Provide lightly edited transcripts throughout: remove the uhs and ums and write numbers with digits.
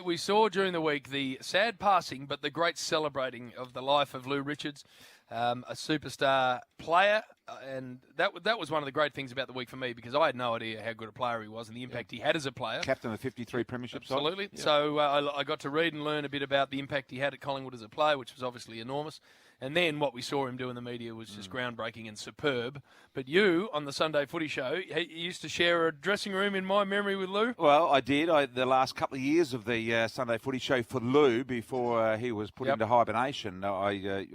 we saw during the week the sad passing, but the great celebrating of the life of Lou Richards, a superstar player, and that was one of the great things about the week for me, because I had no idea how good a player he was and the impact he had as a player. Captain of 53 premierships. Absolutely. So I got to read and learn a bit about the impact he had at Collingwood as a player, which was obviously enormous. And then what we saw him do in the media was just groundbreaking and superb. But you, on the Sunday Footy Show, you used to share a dressing room, in my memory, with Lou. Well, I did. The last couple of years of the Sunday Footy Show for Lou, before he was put into hibernation, I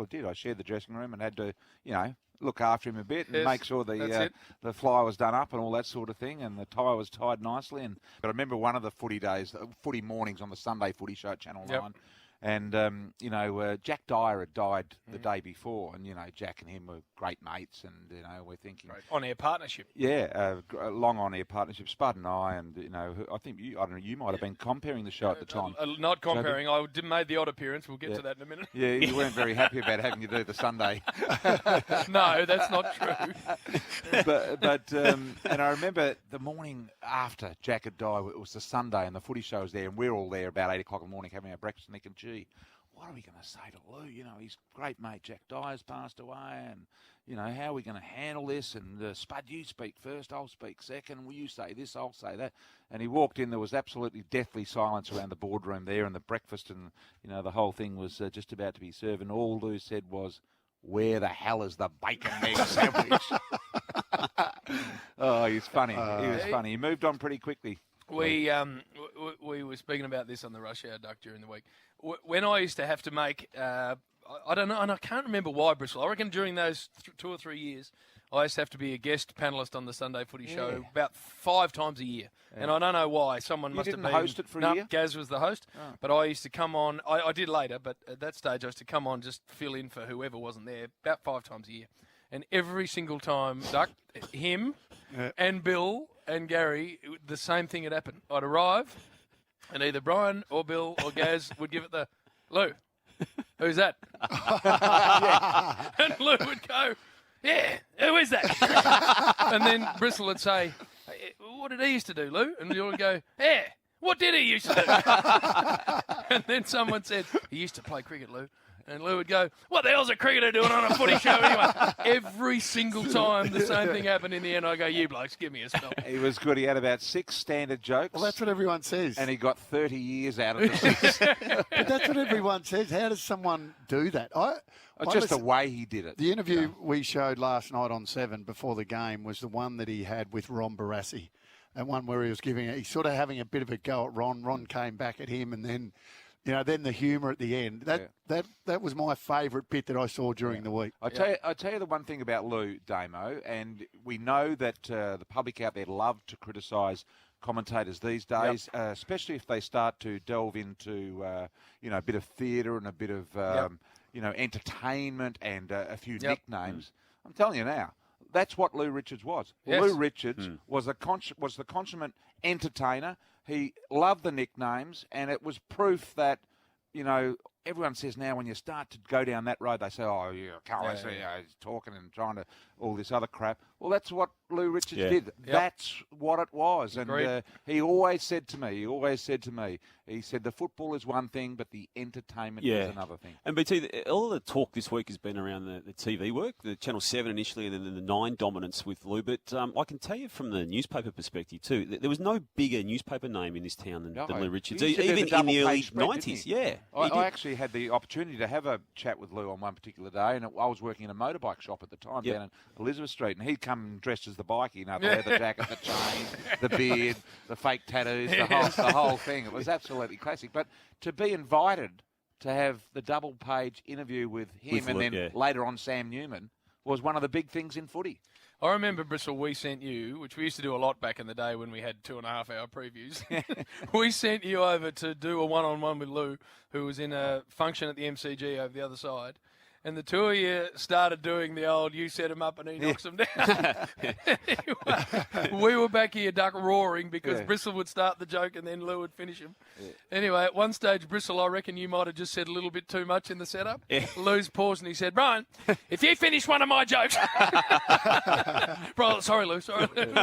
did. I shared the dressing room and had to, look after him a bit and make sure the fly was done up and all that sort of thing, and the tie was tied nicely. But I remember one of the footy days, footy mornings on the Sunday Footy Show at Channel 9. And, Jack Dyer had died the day before, and, Jack and him were great mates, and, we're thinking... Great on-air partnership. Yeah, a long on-air partnership. Spud and I, and, I think, I don't know, you might have been comparing the show at the time. Not comparing. I made the odd appearance. We'll get to that in a minute. Yeah, you weren't very happy about having to do the Sunday. No, that's not true. But and I remember the morning after Jack had died, it was the Sunday, and the footy show was there, and we're all there about 8 o'clock in the morning having our breakfast, and thinking, gee, what are we going to say to Lou? His great mate Jack Dyer's passed away, and, how are we going to handle this? And Spud, you speak first, I'll speak second. Will you say this, I'll say that. And he walked in, there was absolutely deathly silence around the boardroom there, and the breakfast and, the whole thing was just about to be served. And all Lou said was, where the hell is the bacon egg sandwich? Oh, he's funny. He was funny. He moved on pretty quickly. We were speaking about this on the Rush Hour, Duck, during the week. When I used to have to make, I don't know, and I can't remember why, Bristol. I reckon during those 2 or 3 years, I used to have to be a guest panellist on the Sunday Footy Show about 5 times a year. Yeah. And I don't know why. Someone must have been... You didn't host it for a year? Gaz was the host. Oh. But I used to come on... I did later, but at that stage I used to come on, just fill in for whoever wasn't there, about 5 times a year. And every single time, Duck, him and Bill and Gary, the same thing had happened. I'd arrive, and either Brian or Bill or Gaz would give it the, Lou, who's that? And Lou would go, yeah, who is that? And then Bristol would say, hey, what did he used to do, Lou? And you would go, yeah, what did he used to do? And then someone said, he used to play cricket, Lou. And Lou would go, what the hell's a cricketer doing on a footy show anyway? Every single time the same thing happened. In the end, I go, you blokes, give me a spell. He was good. He had about 6 standard jokes. Well, that's what everyone says. And he got 30 years out of the 6. But that's what everyone says. How does someone do that? Just the way he did it. The interview we showed last night on 7 before the game was the one that he had with Ron Barassi. And one where he's sort of having a bit of a go at Ron. Ron came back at him, and then... then the humour at the end. That was my favourite bit that I saw during the week. I tell you the one thing about Lou, Damo, and we know that the public out there love to criticise commentators these days, especially if they start to delve into a bit of theatre and a bit of entertainment and a few nicknames. I'm telling you now, that's what Lou Richards was. Yes. Lou Richards was the consummate entertainer. He loved the nicknames, and it was proof that, everyone says now when you start to go down that road, they say, he's talking and trying to, all this other crap. Well, that's what Lou Richards did. That's what it was. And he always said to me, he said the football is one thing, but the entertainment is another thing. And BT, all the talk this week has been around the TV work, the Channel 7 initially, and then the 9 dominance with Lou. But I can tell you from the newspaper perspective too, there was no bigger newspaper name in this town than Lou Richards, even in the early 90s. I actually had the opportunity to have a chat with Lou on one particular day, and I was working in a motorbike shop at the time down in Elizabeth Street, and he'd come dressed as the bikie, the leather jacket, the chain, the beard, the fake tattoos, the whole thing. It was absolutely classic. But to be invited to have the double-page interview with him and then later on Sam Newman was one of the big things in footy. I remember, Bristol, we sent you, which we used to do a lot back in the day when we had 2.5-hour previews. We sent you over to do a one-on-one with Lou, who was in a function at the MCG over the other side. And the two of you started doing the old, you set him up and he knocks him down. Anyway, we were back here, Duck, roaring because Bristol would start the joke and then Lou would finish him. Anyway, at one stage, Bristol, I reckon you might have just said a little bit too much in the setup. Lou's paused and he said, Brian, if you finish one of my jokes... Bro, sorry, Lou. Sorry, Lou.